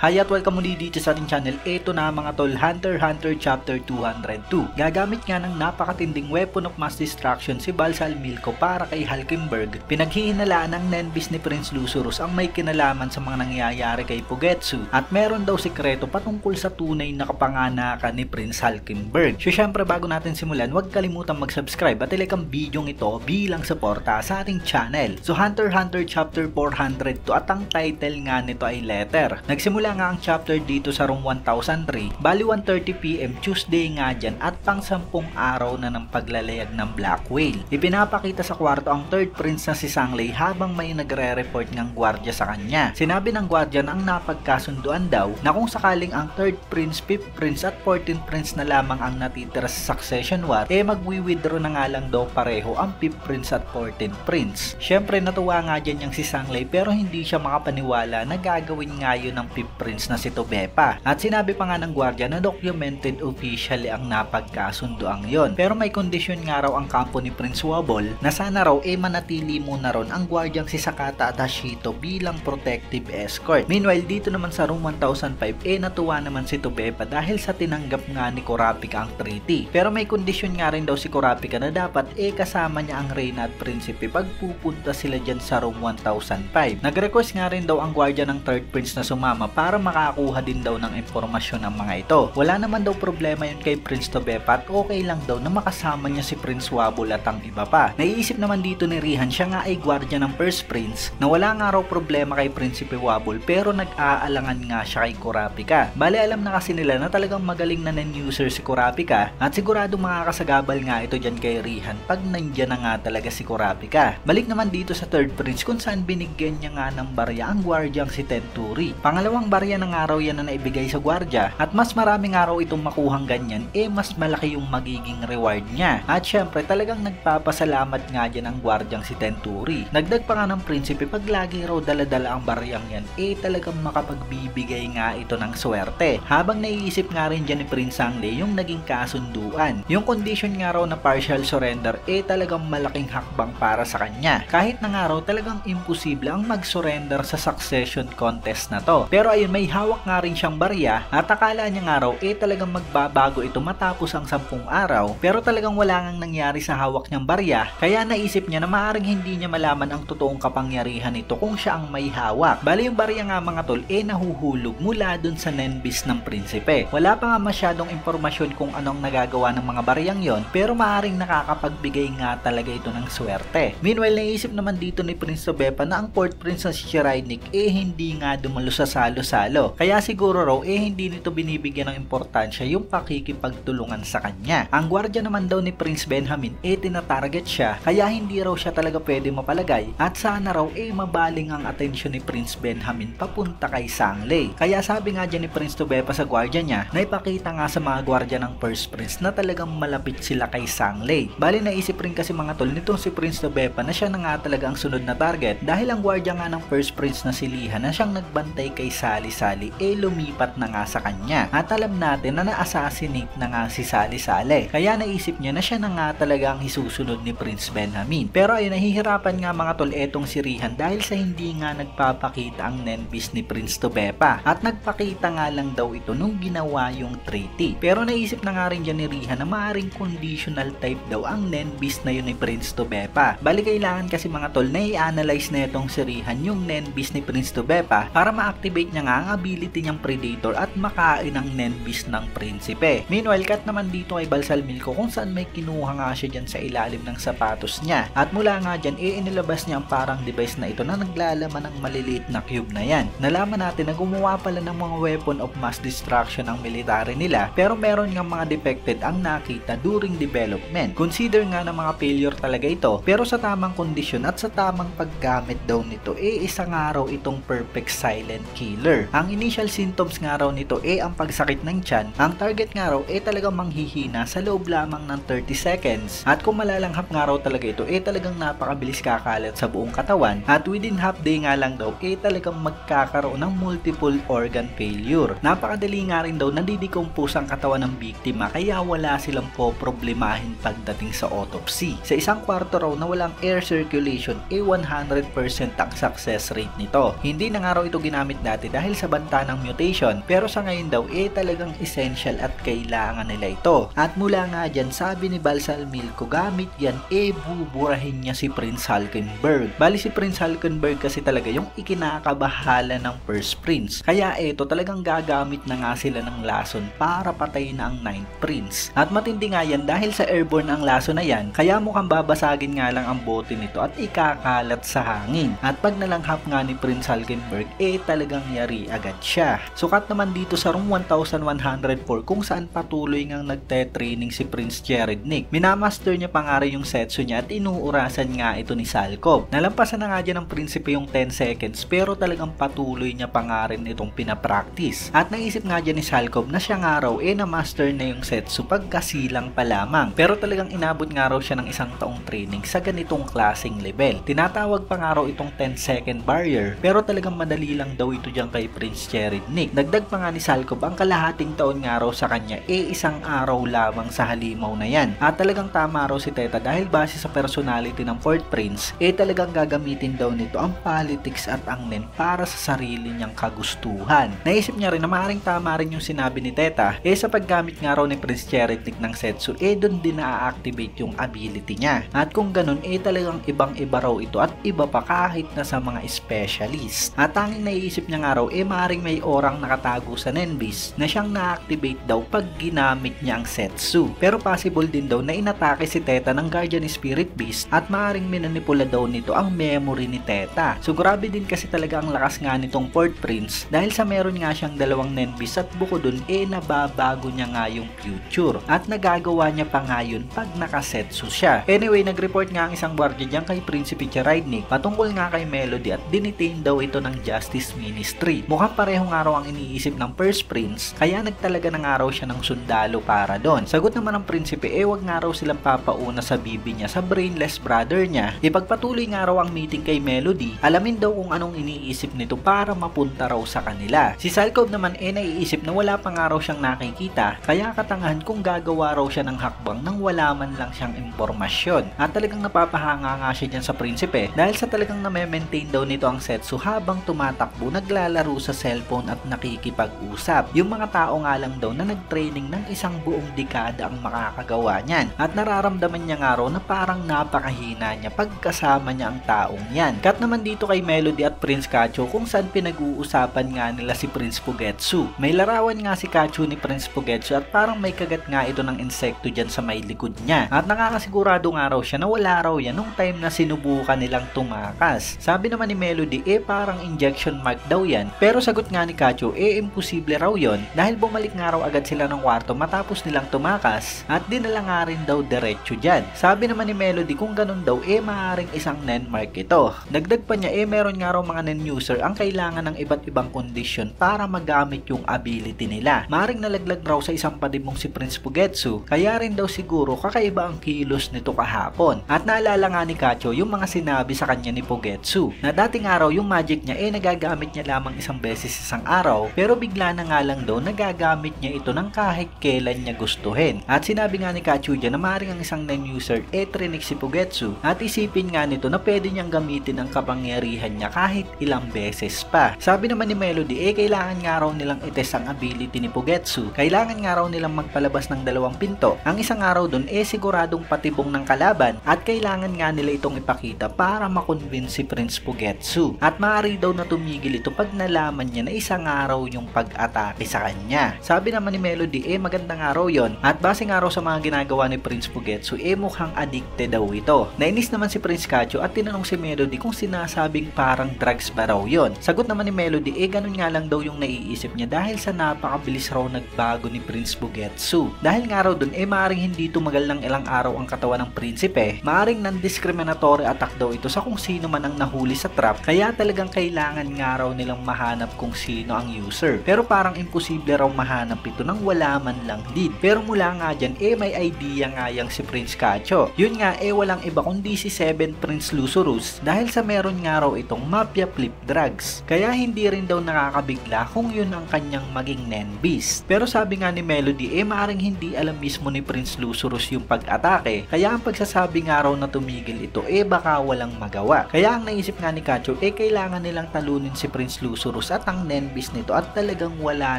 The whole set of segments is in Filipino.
Hi at welcome muli dito sa ating channel. Ito na mga tol, Hunter x Hunter Chapter 202. Gagamit nga ng napakatinding weapon of mass destruction si Balsal Milko para kay Hulkenberg. Pinaghihinalaan ng Nenbis ni Prince Lucerus ang may kinalaman sa mga nangyayari kay Pugetsu at meron daw sikreto patungkol sa tunay na kapanganakan ni Prince Hulkenberg. So syempre bago natin simulan, huwag kalimutang mag-subscribe at i-like ang video ito bilang suporta sa ating channel. So Hunter x Hunter Chapter 402 at ang title nga nito ay Letter. Nagsimula nga ang chapter dito sa room 1003, bali 1:30 PM Tuesday nga dyan at pang 10 araw na ng paglalayag ng Black Whale. Ipinapakita sa kwarto ang third prince na si Sangley habang may nagre-report ng gwardya sa kanya. Sinabi ng gwardya na ang napagkasunduan daw na kung sakaling ang third prince, fifth prince at 14th prince na lamang ang natitira sa succession war, magwi-withdraw na nga lang daw pareho ang fifth prince at 14th prince. Syempre natuwa nga dyan yung si Sangley pero hindi siya makapaniwala na gagawin nga yun ng fifth prince na si Tobepa. At sinabi pa nga ng gwardya na documented officially ang napagkasunduang yon. Pero may kondisyon nga raw ang kampo ni Prince Wobble na sana raw manatili muna ron ang gwardyang si Sakata at Hashito bilang protective escort. Meanwhile dito naman sa room 1005 natuwa naman si Tobepa dahil sa tinanggap nga ni Kurapika ang treaty. Pero may kondisyon nga rin daw si Kurapika na dapat kasama niya ang Reyna at Prinsipe pag pupunta sila dyan sa room 1005. Nag-request nga rin daw ang gwardya ng third prince na sumama para makakuha din daw ng impormasyon ng mga ito. Wala naman daw problema yun kay Prince Tobepa at okay lang daw na makasama niya si Prince Wobble at ang iba pa. Naiisip naman dito ni Rihan, siya nga ay gwardya ng first prince, na wala nga raw problema kay Prinsipe Wobble pero nag-aalangan nga siya kay Kurapika. Bale alam na kasi nila na talagang magaling na user si Kurapika at sigurado makakasagabal nga ito dyan kay Rihan pag nandyan na nga talaga si Kurapika. Balik naman dito sa third prince kung saan binigyan niya nga ng barya ang gwardyang si Tenturi. Pangalawang barya ng araw yan na naibigay sa gwardya at mas maraming araw itong makuhang ganyan mas malaki yung magiging reward niya. At syempre talagang nagpapasalamat nga dyan ang gwardyang si Tenturi. Nagdag pa nga ng prinsipe pag lagi raw daladala ang baryang yan talagang makapagbibigay nga ito ng swerte. Habang naiisip nga rin dyan ni Prince Sangley yung naging kasunduan. Yung condition nga raw na partial surrender talagang malaking hakbang para sa kanya. Kahit na nga raw talagang imposible ang mag-surrender sa succession contest na to. Pero ayun, may hawak nga rin siyang barya at akala niya nga raw talagang magbabago ito matapos ang 10 araw. Pero talagang wala ngang nangyari sa hawak niyang barya kaya naisip niya na maaaring hindi niya malaman ang totoong kapangyarihan nito kung siya ang may hawak. Bali yung barya nga mga tol nahuhulog mula dun sa Nenbis ng prinsipe. Wala pa nga masyadong impormasyon kung anong nagagawa ng mga baryang yon pero maaaring nakakapagbigay nga talaga ito ng swerte. Meanwhile naisip naman dito ni Prince Tobepa na ang fourth prince na si Chirainik hindi nga dumalo sa salo-salo. Kaya siguro raw hindi nito binibigyan ng importansya yung pakikipagtulungan sa kanya. Ang gwardya naman daw ni Prince Benjamin tinatarget siya kaya hindi raw siya talaga pwede mapalagay at sana raw mabaling ang atensyon ni Prince Benjamin papunta kay Sangley. Kaya sabi nga dyan ni Prince Tobepa sa gwardya niya na ipakita nga sa mga gwardya ng first prince na talagang malapit sila kay Sangley. Bali naisip rin kasi mga tol nitong si Prince Tobepa na siya na nga talaga ang sunod na target dahil ang gwardya nga ng first prince na si Liha na siyang nagbantay kay Sali-Sali lumipat na nga sa kanya. At alam natin na na-assassinate na nga si Sali-Sali. Kaya naisip niya na siya na nga talaga ang isusunod ni Prince Benjamin. Pero ayun, nahihirapan nga mga tol etong si Rihan dahil sa hindi nga nagpapakita ang Nenbis ni Prince Tobepa. At nagpakita nga lang daw ito nung ginawa yung treaty. Pero naisip na nga rin dyan ni Rihan na maaaring conditional type daw ang Nenbis na yun ni Prince Tobepa. Bali kailangan kasi mga tol na i-analyze na itong si Rihan yung Nenbis ni Prince Tobepa para ma-activate niya nga ang ability niyang Predator at makain ang Nenbis ng Prinsipe. Meanwhile, cut naman dito kay Balsal Milko kung saan may kinuha nga siya dyan sa ilalim ng sapatos niya. At mula nga dyan, inilabas niya ang parang device na ito na naglalaman ng maliliit na cube na yan. Nalaman natin na gumawa pala ng mga weapon of mass destruction ang military nila pero meron nga mga defected ang nakita during development. Consider nga na mga failure talaga ito pero sa tamang kondisyon at sa tamang paggamit daw nito isang araw itong perfect silent killer. Ang initial symptoms nga raw nito ang pagsakit ng tiyan. Ang target nga raw talagang manghihina sa loob lamang ng 30 seconds. At kung malalanghap nga raw talaga ito talagang napakabilis kakalat sa buong katawan at within half day nga lang daw talagang magkakaroon ng multiple organ failure. Napakadali nga rin daw nadidecompose ang katawan ng biktima kaya wala silang poproblemahin pagdating sa autopsy. Sa isang kwarto raw na walang air circulation 100% ang success rate nito. Hindi na nga raw ito ginamit dati dahil dahil sa banta ng mutation, pero sa ngayon daw talagang essential at kailangan nila ito. At mula nga dyan, sabi ni Balsal Milko, gamit yan buburahin niya si Prince Hulkenberg. Bali si Prince Hulkenberg kasi talaga yung ikinakabahala ng First Prince, kaya talagang gagamit na nga sila ng lason para patayin na ang 9th Prince. At matindi nga yan dahil sa airborne ang lason na yan, kaya mukhang babasagin nga lang ang bote nito at ikakalat sa hangin. At pag nalanghap nga ni Prince Hulkenberg, talagang yari agad siya. Sukat naman dito sa room 1104 kung saan patuloy ngang nagte-training si Prince Jerednik. Minamaster niya pa nga rin yung setsu niya at inuurasan nga ito ni Salkov. Nalampasan na nga dyan ng prinsipe yung 10 seconds pero talagang patuloy niya pa nga rin itong pinapractice. At naisip nga dyan ni Salkov na siya nga raw na-master na yung setsu pagkasilang pa lamang. Pero talagang inabot nga raw siya ng isang taong training sa ganitong klaseng level. Tinatawag pa nga raw itong 10-second barrier pero talagang madali lang daw ito dyan kay Prince Jerednik. Dagdag pa nga ni Salkov, ang kalahating taon nga raw sa kanya isang araw lamang sa halimaw na yan. At talagang tama raw si Teta dahil base sa personality ng 4th Prince, talagang gagamitin daw nito ang politics at ang nen para sa sarili niyang kagustuhan. Naisip niya rin na maaaring tama rin yung sinabi ni Teta, sa paggamit nga raw ni Prince Jerednik ng setsu, doon din na-activate yung ability niya. At kung ganun, talagang ibang-iba raw ito at iba pa kahit na sa mga specialist. At tanging naiisip niya nga raw, maaaring may orang nakatago sa Nenbis na siyang na-activate daw pag ginamit niya ang setsu. Pero possible din daw na inatake si Teta ng Guardian Spirit Beast at maaaring minanipula daw nito ang memory ni Teta. So grabe din kasi talaga ang lakas nga nitong 4th Prince dahil sa meron nga siyang dalawang Nenbis at bukod dun nababago niya nga yung future at nagagawa niya pa nga yun pag nakasetsu siya. Anyway, nag-report nga ang isang guardia diyan kay Prinsipe Jerednik patungkol nga kay Melody at dinitain daw ito ng Justice Ministry. Mukhang pareho nga raw ang iniisip ng First Prince kaya nagtalaga na nga raw siya ng sundalo para doon. Sagot naman ng Prinsipe, wag nga raw silang papauna sa bibi niya sa brainless brother niya. Ipagpatuloy nga raw ang meeting kay Melody, alamin daw kung anong iniisip nito para mapunta raw sa kanila. Si Salkov naman naiisip na wala pa nga raw siyang nakikita kaya katangahan kung gagawa raw siya ng hakbang nang wala man lang siyang impormasyon. At talagang napapahanga nga siya dyan sa Prinsipe dahil sa talagang na-maintain daw nito ang setsu habang tumatakbo, naglalaro sa cellphone at nakikipag-usap. Yung mga tao nga lang daw na nag-training ng isang buong dekada ang makakagawa niyan. At nararamdaman niya nga raw na parang napakahina niya pagkasama niya ang taong yan. Cut naman dito kay Melody at Prince Kacho kung saan pinag-uusapan nga nila si Prince Pugetsu. May larawan nga si Kacho ni Prince Pugetsu at parang may kagat nga ito ng insekto dyan sa may likod niya. At nakakasigurado nga raw siya na wala raw yan nung time na sinubukan nilang tumakas. Sabi naman ni Melody, parang injection mark daw yan. Pero sagot nga ni Kacho, imposible raw yon dahil bumalik nga raw agad sila ng kwarto matapos nilang tumakas at dinala nga rin daw diretso dyan. Sabi naman ni Melody, kung ganun daw, maaaring isang nen mark ito. Dagdag pa niya, meron nga raw mga nen user ang kailangan ng iba't ibang kondisyon para magamit yung ability nila. Maaring nalaglag raw sa isang padimong si Prince Pugetsu, kaya rin daw siguro kakaiba ang kilos nito kahapon. At naalala nga ni Kacho yung mga sinabi sa kanya ni Pugetsu na dating araw yung magic niya nagagamit niya lamang isang beses isang araw pero bigla na nga lang daw nagagamit niya ito ng kahit kailan niya gustuhin. At sinabi nga ni Kacho dyan na maaaring ang isang nen user trinik si Pugetsu at isipin nga nito na pwede niyang gamitin ang kapangyarihan niya kahit ilang beses pa. Sabi naman ni Melody, kailangan nga raw nilang itest ang ability ni Pugetsu. Kailangan nga raw nilang magpalabas ng 2 pinto. Ang isang araw dun siguradong patibong ng kalaban at kailangan nga nila itong ipakita para makonvince si Prince Pugetsu. At maaari daw na tumigil ito pag nalaman niya na isang araw yung pag-atake sa kanya. Sabi naman ni Melody, magandang araw yon. At base nga raw sa mga ginagawa ni Prince Pugetsu, mukhang addicted daw ito. Nainis naman si Prince Kacho at tinanong si Melody kung sinasabing parang drugs ba raw yon. Sagot naman ni Melody, ganun nga lang daw yung naiisip niya dahil sa napakabilis raw nagbago ni Prince Pugetsu. Dahil nga raw dun, maaring hindi tumagal ng ilang araw ang katawan ng prinsipe, maaring non-discriminatory attack daw ito sa kung sino man ang nahuli sa trap, kaya talagang kailangan nga raw nilang mahanap kung sino ang user. Pero parang imposible raw mahanap ito nang wala man lang lead. Pero mula nga dyan, may idea nga yang si Prince Kacho. Yun nga, walang iba kundi si 7th Prince Lusurus dahil sa meron nga raw itong Mafia Flip Drugs. Kaya hindi rin daw nakakabigla kung yun ang kanyang maging Nen Beast. Pero sabi nga ni Melody, maaring hindi alam mismo ni Prince Lusurus yung pag-atake, kaya ang pagsasabi nga raw na tumigil ito, baka walang magawa. Kaya ang naisip nga ni Kacho, kailangan nilang talunin si Prince Lusurus Lucerus at ang Nenbis nito at talagang wala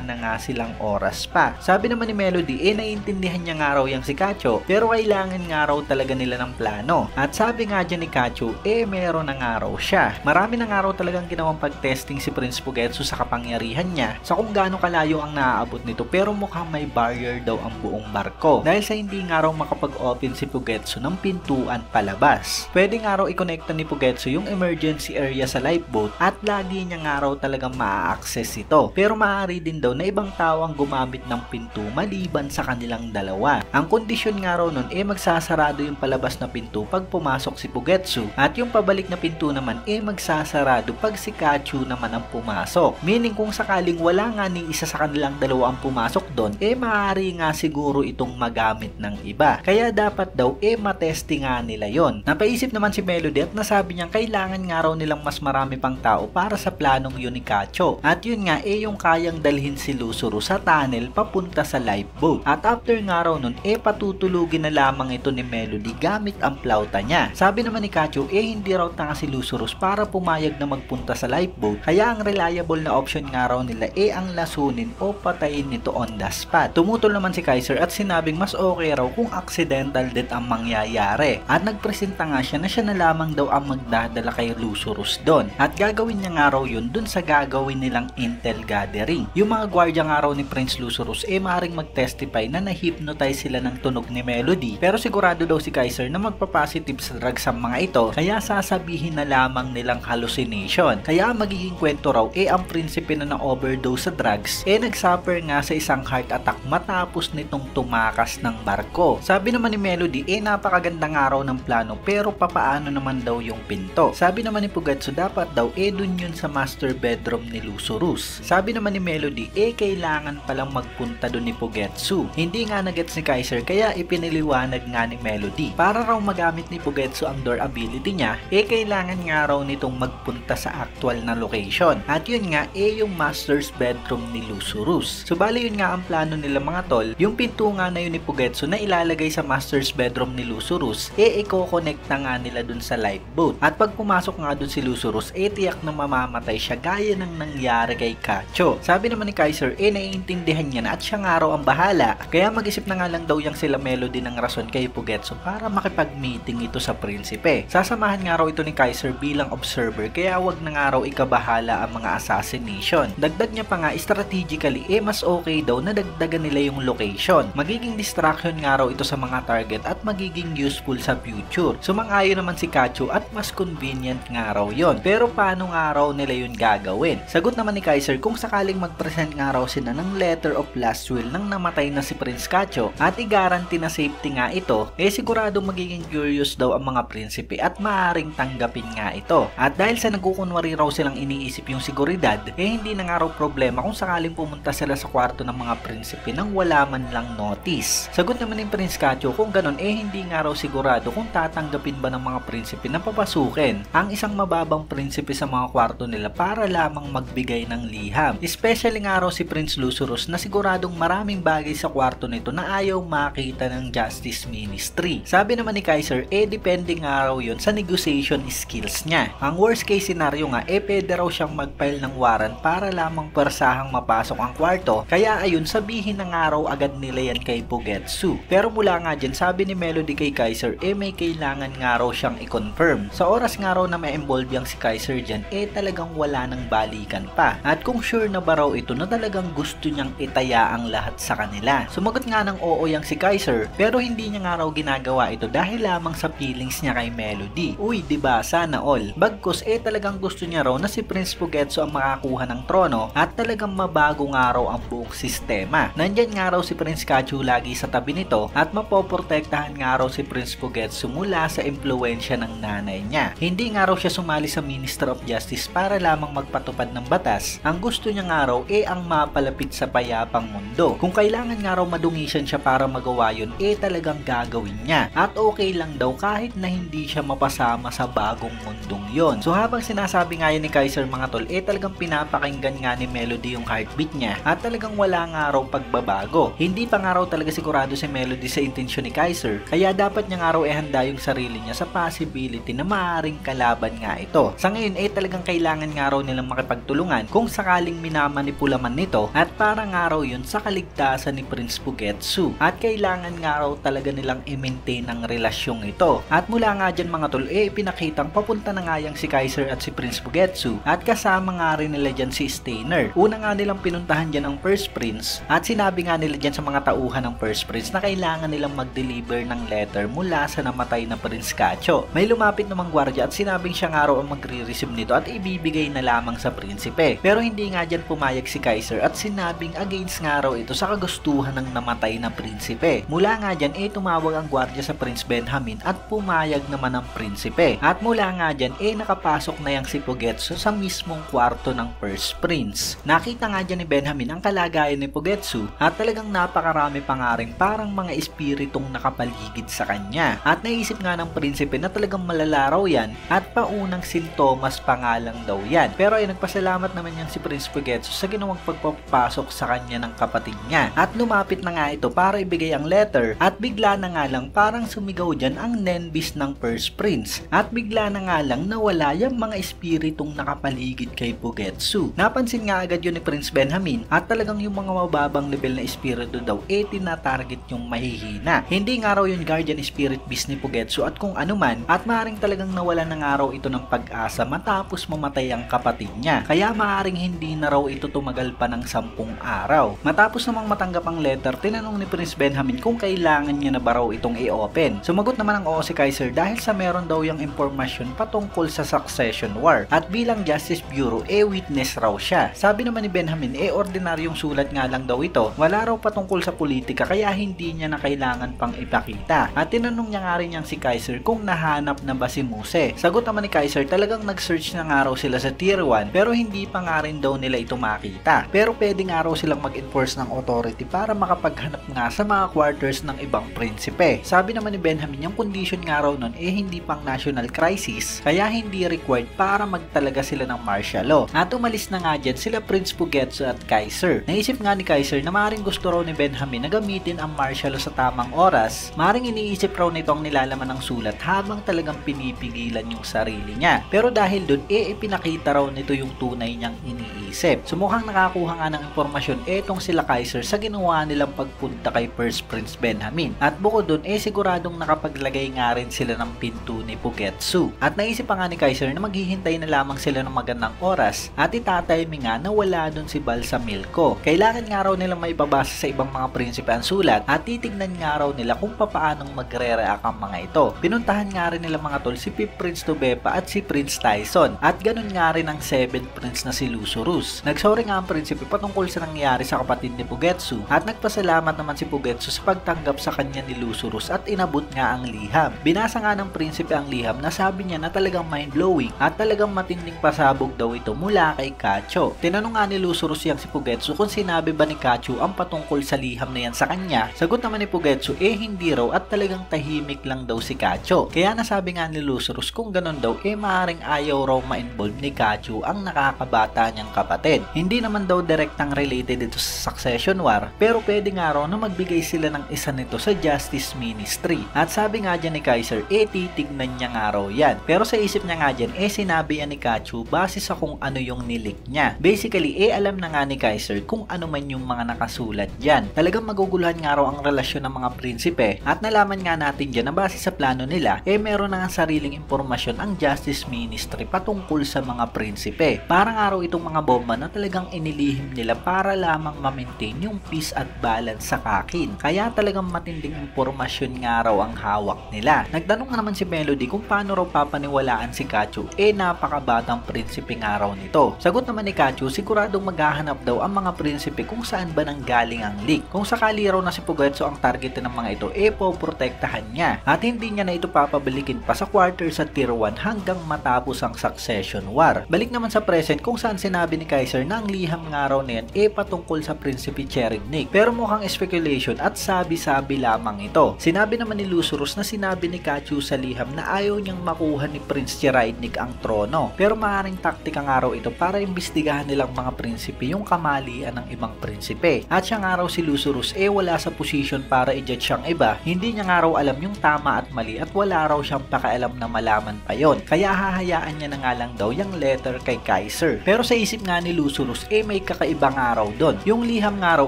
na nga silang oras pa. Sabi naman ni Melody, naiintindihan niya nga raw yung si Kacho pero kailangan nga raw talaga nila ng plano. At sabi nga dyan ni Kacho, meron na nga raw siya. Marami na nga raw talagang ginawang pag-testing si Prince Pugetsu sa kapangyarihan niya sa kung gaano kalayo ang naaabot nito pero mukhang may barrier daw ang buong barko dahil sa hindi nga raw makapag-open si Pugetsu ng pintuan palabas. Pwede nga raw i-connecta ni Pugetsu yung emergency area sa lifeboat at lagi niya nga raw talagang maa-access ito. Pero maaari din daw na ibang tao ang gumamit ng pinto maliban sa kanilang dalawa. Ang kondisyon nga raw nun magsasarado yung palabas na pinto pag pumasok si Pugetsu at yung pabalik na pinto naman magsasarado pag si Kacho naman ang pumasok. Meaning kung sakaling wala nga ni isa sa kanilang dalawa ang pumasok doon, maaari nga siguro itong magamit ng iba. Kaya dapat daw mateste nga nila yon. Napaisip naman si Melody at nasabi niya kailangan nga raw nilang mas marami pang tao para sa planong yun ni Kacho. At yun nga yung kayang dalhin si Lucerus sa tunnel papunta sa lifeboat. At after nga raw nun patutulugin na lamang ito ni Melody gamit ang plauta niya. Sabi naman ni Kacho hindi raw tanga si Lucerus para pumayag na magpunta sa lifeboat. Kaya ang reliable na option nga raw nila ang lasunin o patayin nito on the spot. Tumutol naman si Kaiser at sinabing mas okay raw kung accidental death ang mangyayari. At nagpresenta nga siya na siya na lamang daw ang magdadala kay Lucerus doon. At gagawin niya nga raw yun dun sa gagawin nilang intel gathering. Yung mga gwardiya nga raw ni Prince Lucerus maaaring mag-testify na na-hypnotize sila ng tunog ni Melody. Pero sigurado daw si Kaiser na magpa-positive sa drugs ang mga ito kaya sasabihin na lamang nilang hallucination. Kaya magiging kwento raw ang prinsipe na na-overdose sa drugs nagsuffer nga sa isang heart attack matapos nitong tumakas ng barko. Sabi naman ni Melody napakaganda nga raw ng plano pero papaano naman daw yung pinto. Sabi naman ni Pugetsu dapat daw dun yun sa master bedroom ni Lucerus. Sabi naman ni Melody kailangan palang magpunta dun ni Pugetsu. Hindi nga nagets ni Kaiser kaya ipiniliwanag nga ni Melody. Para raw magamit ni Pugetsu ang door ability niya kailangan nga raw nitong magpunta sa actual na location. At yun nga yung master's bedroom ni Lucerus. So bali yun nga ang plano nila mga tol. Yung pinto nga na yun ni Pugetsu na ilalagay sa master's bedroom ni Lucerus i-connecta nga nila dun sa lifeboat. At pag pumasok nga dun si Lucerus tiyak na mamamatay siya gaya ng nangyari kay Kacho. Sabi naman ni Kaiser naiintindihan niya na at siya nga raw ang bahala. Kaya mag-isip na nga lang daw yang sila Melody ng rason kay Pugetsu para makipag-meeting ito sa prinsipe. Sasamahan nga raw ito ni Kaiser bilang observer kaya wag na nga raw ikabahala ang mga assassination. Dagdag niya pa nga strategically mas okay daw na dagdagan nila yung location. Magiging distraction nga raw ito sa mga target at magiging useful sa future. Sumang-ayon naman si Kacho at mas convenient nga raw yon. Pero paano nga raw nila yun gagawin? Sagot naman ni Kaiser kung sakaling mag-present nga raw sila ng letter of last will nang namatay na si Prince Kacho at i-guarantee na safety nga ito, sigurado magiging curious daw ang mga prinsipe at maaaring tanggapin nga ito. At dahil sa nagkukunwari raw silang iniisip yung seguridad, hindi na nga raw problema kung sakaling pumunta sila sa kwarto ng mga prinsipe nang wala man lang notice. Sagot naman ni Prince Kacho kung ganun hindi nga raw sigurado kung tatanggapin ba ng mga prinsipe na papasukin ang isang mababang prinsipe sa mga kwarto nila para lamang magbigay ng liham. Especially nga raw si Prince Lucerus na siguradong maraming bagay sa kwarto nito na ayaw makita ng Justice Ministry. Sabi naman ni Kaiser depende nga raw yun sa negotiation skills niya. Ang worst case scenario nga pwede raw siyang mag-file ng warrant para lamang persahang mapasok ang kwarto. Kaya ayun, sabihin na nga raw agad nila yan kay Pugetsu. Pero mula nga dyan, sabi ni Melody kay Kaiser may kailangan nga raw siyang i-confirm. Sa oras nga raw na ma-involve yang si Kaiser dyan talagang wala nang balikan pa. At kung sure na ba raw ito na talagang gusto niyang itaya ang lahat sa kanila. Sumagot nga ng oo yang si Kaiser pero hindi niya nga raw ginagawa ito dahil lamang sa feelings niya kay Melody. Uy, diba? Sana all. Bagkus talagang gusto niya raw na si Prince Pugetsu ang makakuha ng trono at talagang mabago nga raw ang buong sistema. Nandyan nga raw si Prince Kacho lagi sa tabi nito at mapoprotektahan nga raw si Prince Pugetsu mula sa impluensya ng nanay niya. Hindi nga raw siya sumali sa Minister of Justice para lamang magpatupad ng batas. Ang gusto niya nga raw ang mapalapit sa payapang mundo. Kung kailangan nga raw madungisan siya para magawa yun talagang gagawin niya. At okay lang daw kahit na hindi siya mapasama sa bagong mundong yon. So habang sinasabi nga yan ni Kaiser mga tol talagang pinapakinggan nga ni Melody yung heartbeat niya at talagang wala nga raw pagbabago. Hindi pa nga raw talaga sigurado si Melody sa intensyon ni Kaiser kaya dapat niya nga raw handa yung sarili niya sa possibility na maaaring kalaban nga ito. Sa ngayon talagang kailangan nga raw nilang makipagtulungan kung sakaling minamanipula man nito at para nga raw yun sa kaligtasan ni Prince Pugetsu at kailangan nga raw talaga nilang i-maintain ang relasyong ito. At mula nga dyan mga tol pinakitang papunta na nga yang si Kaiser at si Prince Pugetsu at kasama nga rin nila dyan si Steiner. Una nga nilang pinuntahan dyan ang First Prince at sinabi nga nila dyan sa mga tauhan ng First Prince na kailangan nilang mag-deliver ng letter mula sa namatay na Prince Cacho. May lumapit namang gwardya at sinabing siya nga raw ang magre-receive nito at ibibigay na lamang sa prinsipe. Pero hindi nga dyan pumayag si Kaiser at sinabing against nga raw ito sa kagustuhan ng namatay na prinsipe. Mula nga dyan tumawag ang gwardya sa Prince Benjamin at pumayag naman ang prinsipe. At mula nga dyan nakapasok na yang si Pugetsu sa mismong kwarto ng First Prince. Nakita nga dyan ni Benjamin ang kalagayan ni Pugetsu at talagang napakarami pa nga rin parang mga espiritong nakapaligid sa kanya. At naisip nga ng prinsipe na talagang malala raw yan at paunang sintomas pa nga lang daw yan. Pero nagpasalamat naman yan si Prince Pugetsu sa ginawang pagpapasok sa kanya ng kapatid niya. At lumapit na nga ito para ibigay ang letter at bigla na nga lang parang sumigaw dyan ang Nenbis ng First Prince. At bigla na nga lang nawala yung mga espiritong nakapaligid kay Pugetsu. Napansin nga agad yun ni Prince Benjamin at talagang yung mga mababang level na espiritu daw tinatarget yung mahihina. Hindi nga raw yung guardian spirit beast ni Pugetsu at kung ano man at maaaring talagang nawala na nga raw ito ng pag-asa matapos mamatay ang kapatid niya. Kaya maaaring hindi na raw ito tumagal pa ng 10 araw. Matapos namang matanggap ang letter, tinanong ni Prince Benjamin kung kailangan niya na ba raw itong i-open. Sumagot naman ang oo si Kaiser dahil sa meron daw yung impormasyon patungkol sa Succession War at bilang Justice Bureau witness raw siya. Sabi naman ni Benjamin ordinaryong sulat nga lang daw ito. Wala raw patungkol sa politika kaya hindi niya na kailangan pang ipakita. At tinanong niya nga rin niyang si Kaiser kung nahanap na ba si Muse. Sagot naman ni Kaiser talagang nag-search na nga raw sila sa Tier 1 pero hindi pa nga rin daw nila ito makita. Pero pwede nga raw silang mag-enforce ng authority para makapaghanap nga sa mga quarters ng ibang prinsipe. Sabi naman ni Benjamin yung condition nga raw nun hindi pang national crisis kaya hindi required para magtalaga sila ng martial law. At umalis na nga dyan sila Prince Pugetsu at Kaiser. Naisip nga ni Kaiser na maring gusto raw ni Benjamin na gamitin ang martial law sa tamang oras. Maring iniisip raw nito ang nilalaman ng sulat habang talagang pinipigilan yung sarili niya. Pero dahil dun ipinakita raw nito yung tunay niyang iniisip. Sumukhang nakakuha nga ng impormasyon etong sila Kaiser sa ginawa nilang pagpunta kay First Prince Benjamin. At bukod dun siguradong nakapaglagay nga rin sila ng pinto ni Pugetsu. At naisip pa nga ni Kaiser na maghihintay na lamang sila ng magandang oras at itatime nga na wala dun si Balsamilco. Kailangan nga raw nilang maibabasa sa ibang mga prinsipe ang sulat at titignan nga raw nila kung papaanong magre-react ang mga ito. Pinuntahan nga rin nila mga tol si Prince Tubepa at si Prince Tyson at ganun nga rin ang 7th Prince na si Lucerus. Nagsorry nga ang prinsipe patungkol sa nangyari sa kapatid ni Pugetsu at nagpasalamat naman si Pugetsu sa pagtanggap sa kanya ni Lucerus at inabot nga ang liham. Binasa nga ng prinsipe ang liham na sabi niya na talagang mind-blowing at talagang matinding pasabog daw ito mula kay Cacho. Tinanong nga ni Lucerus yang si Pugetsu kung sinabi ba ni Cacho ang patungkol sa liham na yan sa kanya. Sagot naman ni Pugetsu hindi raw at talagang tahimik lang daw si Cacho. Kaya nasabi nga ni Lucerus kung ganun daw maaring ayaw raw ma-involve ni Cacho ang nakakabata niyang kapatid. Hindi naman daw direktang related dito sa Succession War pero pwede nga raw na magbigay sila ng isa nito sa Justice Ministry. At sabi nga dyan ni Kaiser titignan niya nga raw yan. Pero sa isip niya nga dyan sinabi yan ni Cacho base sa kung ano yung nilik niya. Basically alam na nga ni Kaiser kung ano man yung mga nakasulat dyan. Talagang maguguluhan nga raw ang relasyon ng mga prinsipe at nalaman nga natin dyan na base sa plano nila meron na nga sariling impormasyon ang Justice Ministry patungkol sa mga prinsipe. Parang araw itong mga bomba na talagang inilihim nila para lamang ma-maintain yung peace at balance sa Kakin. Kaya talagang matinding impormasyon nga raw ang hawak nila. Nagtanong nga naman si Melody kung paano raw papaniwalaan si Cacho napakabatang prinsipe nga raw nito. Sagot naman ni Cacho siguradong maghahanap daw ang mga prinsipe kung saan ba nanggaling ang leak. Kung sakali raw na si Pugetsu ang target ng mga ito poprotektahan niya at hindi niya na ito papabalikin pa sa quarter sa Tier 1 hanggang matapos ang Succession War. Balik naman sa present kung saan sinabi ni Kaiser na ang liham nga raw na yan patungkol sa Prinsipe Cherubnik. Pero mukhang speculation at sabi-sabi lamang ito. Sinabi naman ni Lucerus na sinabi ni Cacho sa liham na ayaw niyang makuha ni Prince Cherubnik ang trono. Pero maaaring taktika nga raw ito para imbestigahan nilang mga prinsipe yung kamalian ng ibang prinsipe. At siya nga raw si Lucerus wala sa position para i-judge siyang iba. Hindi niya nga raw alam yung tama at mali at wala raw siyang pakialam na malaman pa yon. Kaya hahayaan niya na nga lang daw yung letter kay Kaiser. Pero sa isip nga ni Lucerus may kakaibang araw doon. Yung liham ng araw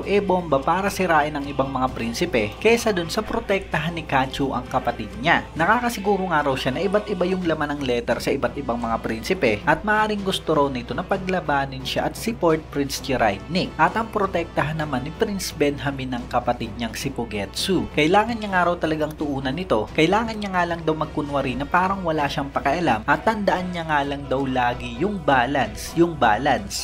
bomba para sirain ang ibang mga prinsipe kesa dun sa protektahan ni Khonshu ang kapatid niya. Nakakasiguro nga raw siya na iba't iba yung laman ng letter sa iba't ibang mga prinsipe at maaaring gusto raw nito na paglabanin siya at support Prince Chiraidnik. At ang protektahan naman ni Prince Benjamin ng kapatid niyang si Pugetsu. Kailangan niya nga raw talagang tuunan nito. Kailangan niya nga lang daw magkunwari na parang wala siyang pakialam at tandaan niya nga lang daw lagi yung balance.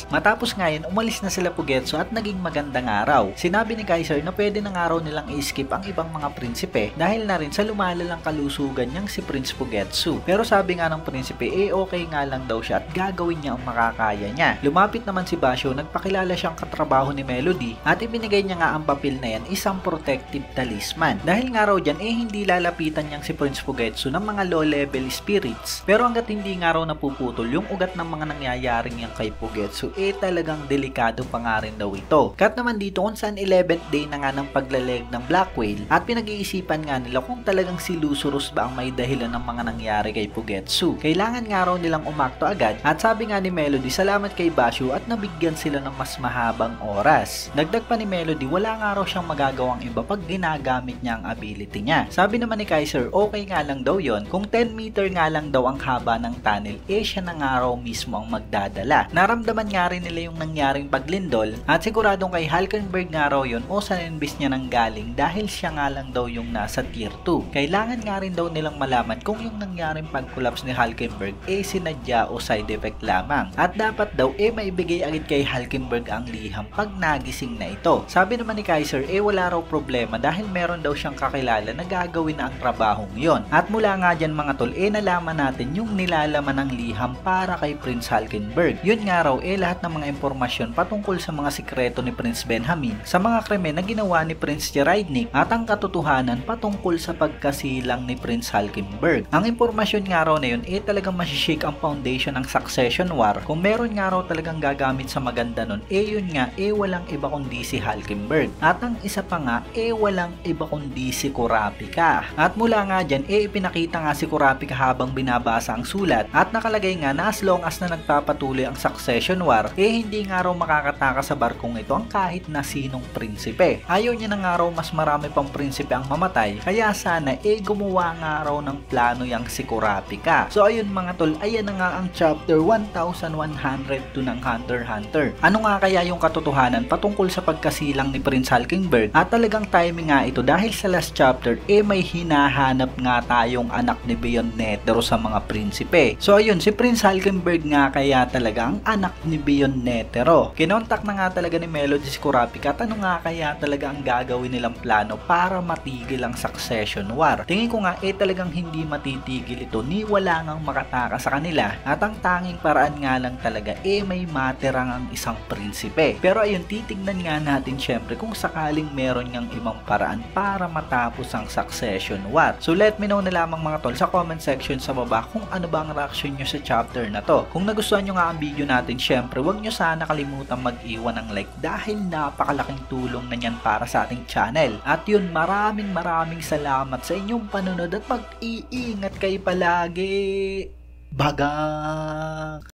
Matapos nga yun, umalis na sila Pugetsu at naging magandang araw. Sinabi ni Kaiser na pwede ng araw nilang i-skip ang ibang mga prinsipe dahil na rin sa lumalalang kalusugan niyang si Prince Pugetsu. Pero sabi nga ng prinsipe okay nga lang daw siya at gagawin niya ang makakaya niya. Lumapit naman si Basho, nagpakilala siyang katrabaho ni Melody at ibinigay niya nga ang papel na yan isang protective talisman. Dahil nga raw dyan hindi lalapitan niyang si Prince Pugetsu ng mga low level spirits. Pero hanggat hindi nga raw napuputol yung ugat ng mga nangyayaring yan kay Pugetsu talagang delikado pa nga rin daw ito. Kat naman dito kung saan 11th day na nga ng paglaleg ng Black Whale at pinag-iisipan nga nila kung talagang si Lucerus ba ang may dahilan ng mga nangyari kay Pugetsu. Kailangan nga raw nilang umakto agad at sabi nga ni Melody salamat kay Basho at nabigyan sila ng mas mahabang oras. Dagdag pa ni Melody wala nga raw siyang magagawang iba pag ginagamit niya ang ability niya. Sabi naman ni Kaiser okay nga lang daw yon kung 10 meter nga lang daw ang haba ng tunnel siya na nga raw mismo ang magdadala. Naramdaman nga rin nila yung nangyaring paglindol at siguradong kay Hulkenberg nga raw yun o sa inbis niya nang galing dahil siya nga lang daw yung nasa tier 2. Kailangan nga rin daw nilang malaman kung yung nangyaring pag-collapse ni Hulkenberg sinadya o side effect lamang at dapat daw maibigay agad kay Hulkenberg ang liham pag nagising na ito. Sabi naman ni Kaiser wala raw problema dahil meron daw siyang kakilala na gagawin na ang trabahong yon. At mula nga dyan mga tol nalaman natin yung nilalaman ng liham para kay Prince Hulkenberg. Yun nga raw lahat ng mga impormasyon patungkol sa mga sikreto ni Prince Benjamin, sa mga krimen na ginawa ni Prince Chiraidnik at ang katotohanan patungkol sa pagkasilang ni Prince Hulkenberg. Ang impormasyon nga raw na yun talagang masishake ang foundation ng Succession War. Kung meron nga raw talagang gagamit sa maganda nun yun nga walang iba kundi si Hulkenberg. At ang isa pa nga walang iba kundi si Kurapika. At mula nga dyan ipinakita nga si Kurapika habang binabasa ang sulat at nakalagay nga na as long as na nagpapatuloy ang Succession War hindi nga raw makakatakas sa barkong ito ang kahit na sinong prinsipe. Ayaw niya na nga raw mas marami pang prinsipe ang mamatay kaya sana gumawa nga raw ng plano yang si Kurapika. So ayun mga tol, ayan na nga ang chapter 1102 ng Hunter x Hunter. Ano nga kaya yung katotohanan patungkol sa pagkasilang ni Prince Hulkenberg? At talagang timing nga ito dahil sa last chapter may hinahanap nga tayong anak ni Beyond Netero sa mga prinsipe. So ayun, si Prince Hulkenberg nga kaya talaga ang anak ni Beyond Netero. Kinontak na nga talaga ni Melody si Kurapika at ano nga kaya talaga ang gagawin nilang plano para matigil ang Succession War. Tingin ko nga talagang hindi matitigil ito ni wala ngang makatakas sa kanila at ang tanging paraan nga lang talaga may materang ang isang prinsipe. Pero ayun, titignan nga natin syempre kung sakaling meron ngang ibang paraan para matapos ang Succession War. So let me know na lamang mga tol sa comment section sa baba kung ano ba ang reaction nyo sa chapter na to. Kung nagustuhan nyo nga ang video natin, syempre huwag nyo sana kalimutan mag-iwan ng like dahil napakalaking tulong na yan para sa ating channel. At yun, maraming salamat sa inyong panunod at mag-iingat kayo palagi. Bagang!